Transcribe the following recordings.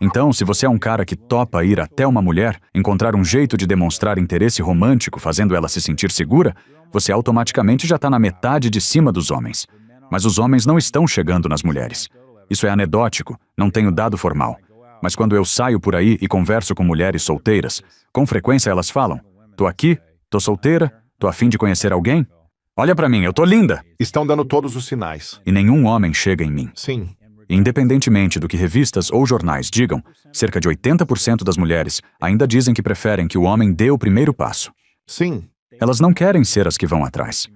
Então, se você é um cara que topa ir até uma mulher, encontrar um jeito de demonstrar interesse romântico fazendo ela se sentir segura, você automaticamente já está na metade de cima dos homens. Mas os homens não estão chegando nas mulheres. Isso é anedótico, não tenho dado formal. Mas quando eu saio por aí e converso com mulheres solteiras, com frequência elas falam: tô aqui, tô solteira, tô a fim de conhecer alguém. Olha pra mim, eu tô linda! Estão dando todos os sinais. E nenhum homem chega em mim. Sim. Independentemente do que revistas ou jornais digam, cerca de 80% das mulheres ainda dizem que preferem que o homem dê o primeiro passo. Sim. Elas não querem ser as que vão atrás.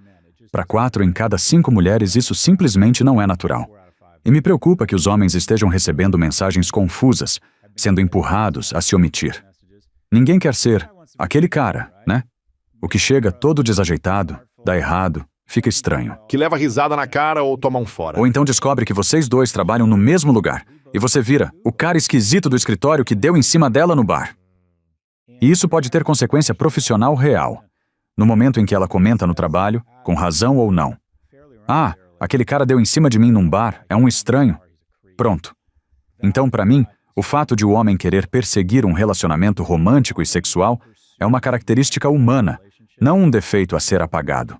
Para 4 em cada 5 mulheres, isso simplesmente não é natural. E me preocupa que os homens estejam recebendo mensagens confusas, sendo empurrados a se omitir. Ninguém quer ser aquele cara, né? O que chega todo desajeitado, dá errado, fica estranho. Que leva risada na cara ou toma um fora. Ou então descobre que vocês dois trabalham no mesmo lugar, e você vira o cara esquisito do escritório que deu em cima dela no bar. E isso pode ter consequência profissional real. No momento em que ela comenta no trabalho, com razão ou não: ah, aquele cara deu em cima de mim num bar, é um estranho. Pronto. Então, para mim, o fato de o homem querer perseguir um relacionamento romântico e sexual é uma característica humana, não um defeito a ser apagado.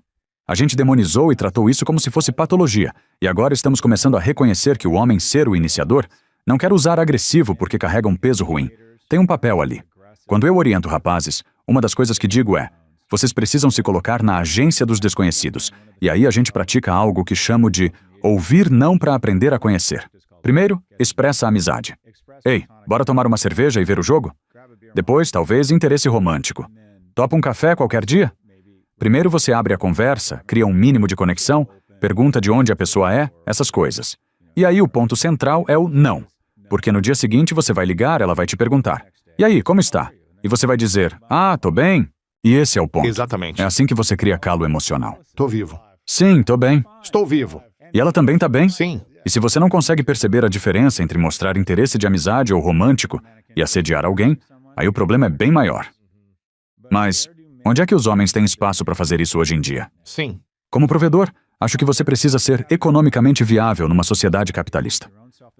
A gente demonizou e tratou isso como se fosse patologia, e agora estamos começando a reconhecer que o homem ser o iniciador não quer usar agressivo porque carrega um peso ruim. Tem um papel ali. Quando eu oriento rapazes, uma das coisas que digo é: vocês precisam se colocar na agência dos desconhecidos. E aí a gente pratica algo que chamo de ouvir não para aprender a conhecer. Primeiro, expressa a amizade. Ei, bora tomar uma cerveja e ver o jogo? Depois, talvez, interesse romântico. Topa um café qualquer dia? Primeiro você abre a conversa, cria um mínimo de conexão, pergunta de onde a pessoa é, essas coisas. E aí o ponto central é o não. Porque no dia seguinte você vai ligar, ela vai te perguntar: e aí, como está? E você vai dizer: ah, tô bem. E esse é o ponto. Exatamente. É assim que você cria calo emocional. Tô vivo. Sim, tô bem. Estou vivo. E ela também tá bem? Sim. E se você não consegue perceber a diferença entre mostrar interesse de amizade ou romântico e assediar alguém, aí o problema é bem maior. Mas onde é que os homens têm espaço para fazer isso hoje em dia? Sim. Como provedor, acho que você precisa ser economicamente viável numa sociedade capitalista.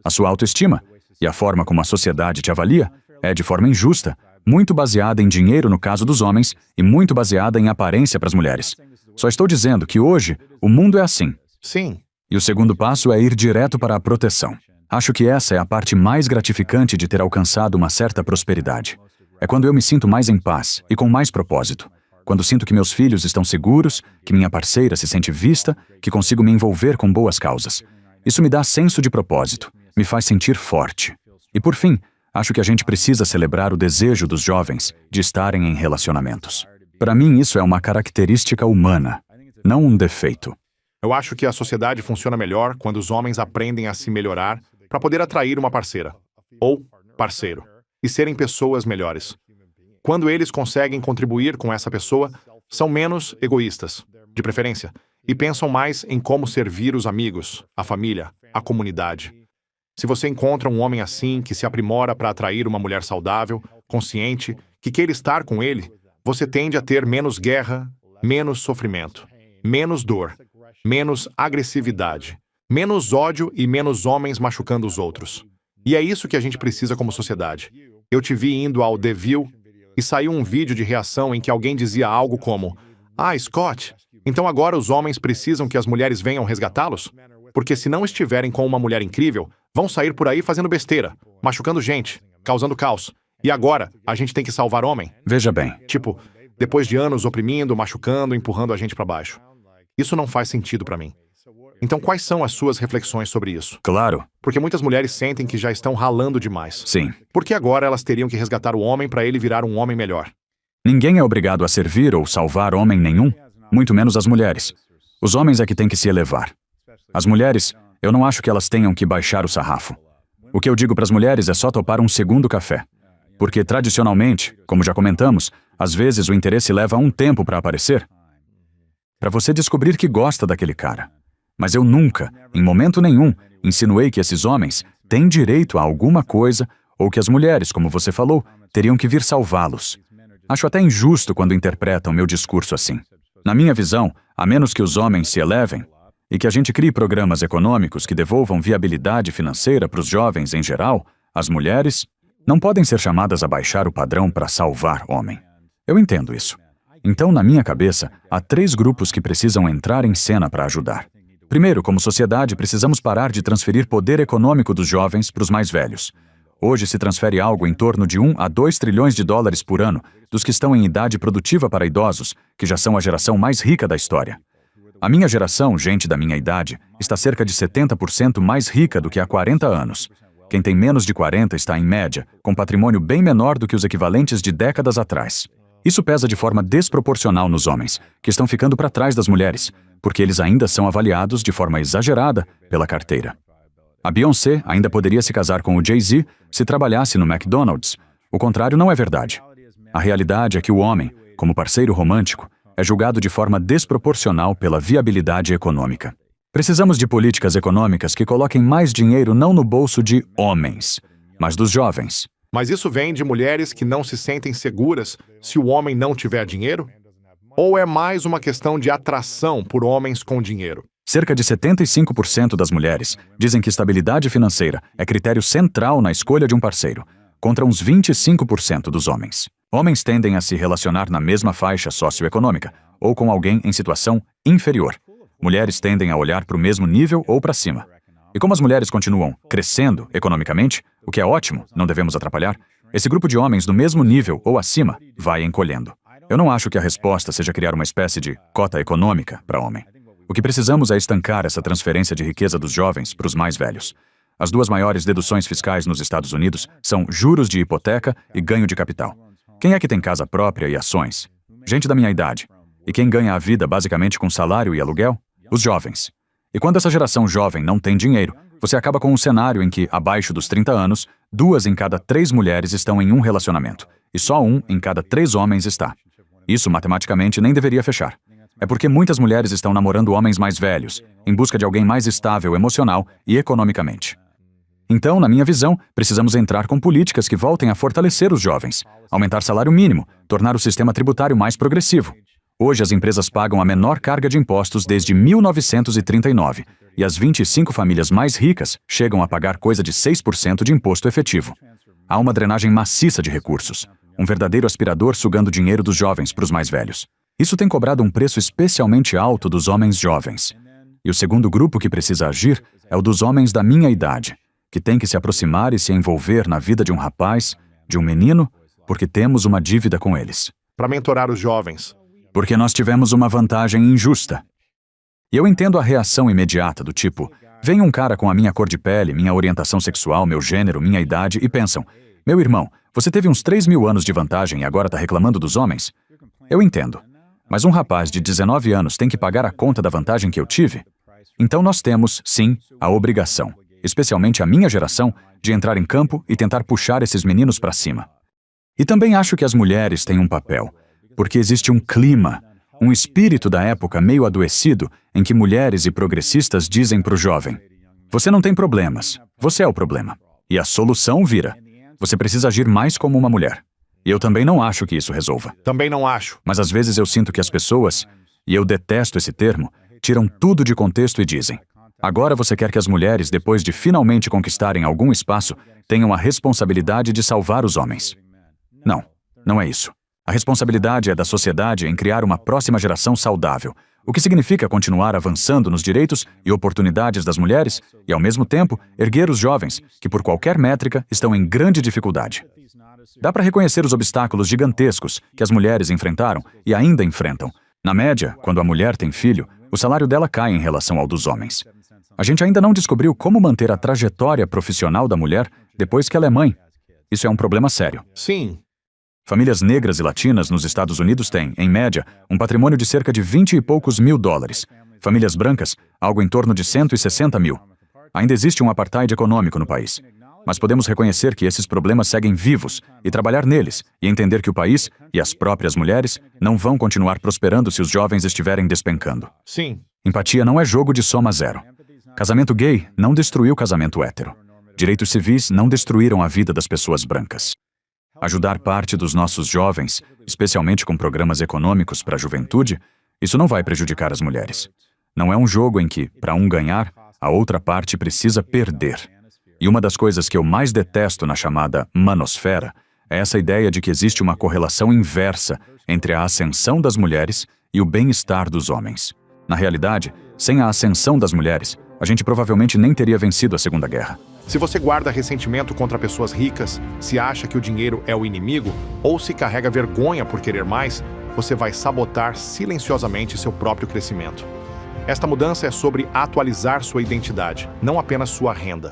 A sua autoestima e a forma como a sociedade te avalia é de forma injusta, muito baseada em dinheiro no caso dos homens e muito baseada em aparência para as mulheres. Só estou dizendo que hoje o mundo é assim. Sim. E o segundo passo é ir direto para a proteção. Acho que essa é a parte mais gratificante de ter alcançado uma certa prosperidade. É quando eu me sinto mais em paz e com mais propósito. Quando sinto que meus filhos estão seguros, que minha parceira se sente vista, que consigo me envolver com boas causas. Isso me dá senso de propósito, me faz sentir forte. E por fim, acho que a gente precisa celebrar o desejo dos jovens de estarem em relacionamentos. Para mim, isso é uma característica humana, não um defeito. Eu acho que a sociedade funciona melhor quando os homens aprendem a se melhorar para poder atrair uma parceira, ou parceiro, e serem pessoas melhores. Quando eles conseguem contribuir com essa pessoa, são menos egoístas, de preferência, e pensam mais em como servir os amigos, a família, a comunidade. Se você encontra um homem assim, que se aprimora para atrair uma mulher saudável, consciente, que queira estar com ele, você tende a ter menos guerra, menos sofrimento, menos dor, menos agressividade, menos ódio e menos homens machucando os outros. E é isso que a gente precisa como sociedade. Eu te vi indo ao The View e saiu um vídeo de reação em que alguém dizia algo como: ah, Scott, então agora os homens precisam que as mulheres venham resgatá-los? Porque se não estiverem com uma mulher incrível, vão sair por aí fazendo besteira, machucando gente, causando caos. E agora, a gente tem que salvar homem? Veja bem. Tipo, depois de anos oprimindo, machucando, empurrando a gente para baixo. Isso não faz sentido para mim. Então, quais são as suas reflexões sobre isso? Claro. Porque muitas mulheres sentem que já estão ralando demais. Sim. Porque agora elas teriam que resgatar o homem para ele virar um homem melhor. Ninguém é obrigado a servir ou salvar homem nenhum, muito menos as mulheres. Os homens é que têm que se elevar. As mulheres, eu não acho que elas tenham que baixar o sarrafo. O que eu digo para as mulheres é só topar um segundo café. Porque, tradicionalmente, como já comentamos, às vezes o interesse leva um tempo para aparecer. Para você descobrir que gosta daquele cara. Mas eu nunca, em momento nenhum, insinuei que esses homens têm direito a alguma coisa ou que as mulheres, como você falou, teriam que vir salvá-los. Acho até injusto quando interpretam meu discurso assim. Na minha visão, a menos que os homens se elevem e que a gente crie programas econômicos que devolvam viabilidade financeira para os jovens em geral, as mulheres, não podem ser chamadas a baixar o padrão para salvar homem. Eu entendo isso. Então, na minha cabeça, há 3 grupos que precisam entrar em cena para ajudar. Primeiro, como sociedade, precisamos parar de transferir poder econômico dos jovens para os mais velhos. Hoje se transfere algo em torno de 1 a 2 trilhões de dólares por ano dos que estão em idade produtiva para idosos, que já são a geração mais rica da história. A minha geração, gente da minha idade, está cerca de 70% mais rica do que há 40 anos. Quem tem menos de 40 está, em média, com patrimônio bem menor do que os equivalentes de décadas atrás. Isso pesa de forma desproporcional nos homens, que estão ficando para trás das mulheres, porque eles ainda são avaliados de forma exagerada pela carteira. A Beyoncé ainda poderia se casar com o Jay-Z se trabalhasse no McDonald's. O contrário não é verdade. A realidade é que o homem, como parceiro romântico, é julgado de forma desproporcional pela viabilidade econômica. Precisamos de políticas econômicas que coloquem mais dinheiro não no bolso de homens, mas dos jovens. Mas isso vem de mulheres que não se sentem seguras se o homem não tiver dinheiro? Ou é mais uma questão de atração por homens com dinheiro? Cerca de 75% das mulheres dizem que estabilidade financeira é critério central na escolha de um parceiro, contra uns 25% dos homens. Homens tendem a se relacionar na mesma faixa socioeconômica, ou com alguém em situação inferior. Mulheres tendem a olhar para o mesmo nível ou para cima. E como as mulheres continuam crescendo economicamente, o que é ótimo, não devemos atrapalhar, esse grupo de homens do mesmo nível ou acima vai encolhendo. Eu não acho que a resposta seja criar uma espécie de cota econômica para homem. O que precisamos é estancar essa transferência de riqueza dos jovens para os mais velhos. As 2 maiores deduções fiscais nos Estados Unidos são juros de hipoteca e ganho de capital. Quem é que tem casa própria e ações? Gente da minha idade. E quem ganha a vida basicamente com salário e aluguel? Os jovens. E quando essa geração jovem não tem dinheiro, você acaba com um cenário em que, abaixo dos 30 anos, 2 em cada 3 mulheres estão em um relacionamento, e só 1 em cada 3 homens está. Isso, matematicamente, nem deveria fechar. É porque muitas mulheres estão namorando homens mais velhos, em busca de alguém mais estável emocional e economicamente. Então, na minha visão, precisamos entrar com políticas que voltem a fortalecer os jovens, aumentar salário mínimo, tornar o sistema tributário mais progressivo. Hoje, as empresas pagam a menor carga de impostos desde 1939, e as 25 famílias mais ricas chegam a pagar coisa de 6% de imposto efetivo. Há uma drenagem maciça de recursos, um verdadeiro aspirador sugando dinheiro dos jovens para os mais velhos. Isso tem cobrado um preço especialmente alto dos homens jovens. E o segundo grupo que precisa agir é o dos homens da minha idade, que tem que se aproximar e se envolver na vida de um rapaz, de um menino, porque temos uma dívida com eles. Para mentorar os jovens. Porque nós tivemos uma vantagem injusta. E eu entendo a reação imediata do tipo, vem um cara com a minha cor de pele, minha orientação sexual, meu gênero, minha idade e pensam, meu irmão, você teve uns 3.000 anos de vantagem e agora está reclamando dos homens? Eu entendo. Mas um rapaz de 19 anos tem que pagar a conta da vantagem que eu tive? Então nós temos, sim, a obrigação, especialmente a minha geração, de entrar em campo e tentar puxar esses meninos para cima. E também acho que as mulheres têm um papel, porque existe um clima, um espírito da época meio adoecido em que mulheres e progressistas dizem para o jovem, você não tem problemas, você é o problema. E a solução vira, você precisa agir mais como uma mulher. E eu também não acho que isso resolva. Também não acho. Mas às vezes eu sinto que as pessoas, e eu detesto esse termo, tiram tudo de contexto e dizem, agora você quer que as mulheres, depois de finalmente conquistarem algum espaço, tenham a responsabilidade de salvar os homens. Não, não é isso. A responsabilidade é da sociedade em criar uma próxima geração saudável, o que significa continuar avançando nos direitos e oportunidades das mulheres e, ao mesmo tempo, erguer os jovens, que por qualquer métrica estão em grande dificuldade. Dá para reconhecer os obstáculos gigantescos que as mulheres enfrentaram e ainda enfrentam. Na média, quando a mulher tem filho, o salário dela cai em relação ao dos homens. A gente ainda não descobriu como manter a trajetória profissional da mulher depois que ela é mãe. Isso é um problema sério. Sim. Famílias negras e latinas nos Estados Unidos têm, em média, um patrimônio de cerca de 20 e poucos mil dólares. Famílias brancas, algo em torno de 160 mil. Ainda existe um apartheid econômico no país. Mas podemos reconhecer que esses problemas seguem vivos e trabalhar neles, e entender que o país e as próprias mulheres não vão continuar prosperando se os jovens estiverem despencando. Sim. Empatia não é jogo de soma zero. Casamento gay não destruiu casamento hétero. Direitos civis não destruíram a vida das pessoas brancas. Ajudar parte dos nossos jovens, especialmente com programas econômicos para a juventude, isso não vai prejudicar as mulheres. Não é um jogo em que, para um ganhar, a outra parte precisa perder. E uma das coisas que eu mais detesto na chamada manosfera é essa ideia de que existe uma correlação inversa entre a ascensão das mulheres e o bem-estar dos homens. Na realidade, sem a ascensão das mulheres, a gente provavelmente nem teria vencido a Segunda Guerra. Se você guarda ressentimento contra pessoas ricas, se acha que o dinheiro é o inimigo, ou se carrega vergonha por querer mais, você vai sabotar silenciosamente seu próprio crescimento. Esta mudança é sobre atualizar sua identidade, não apenas sua renda.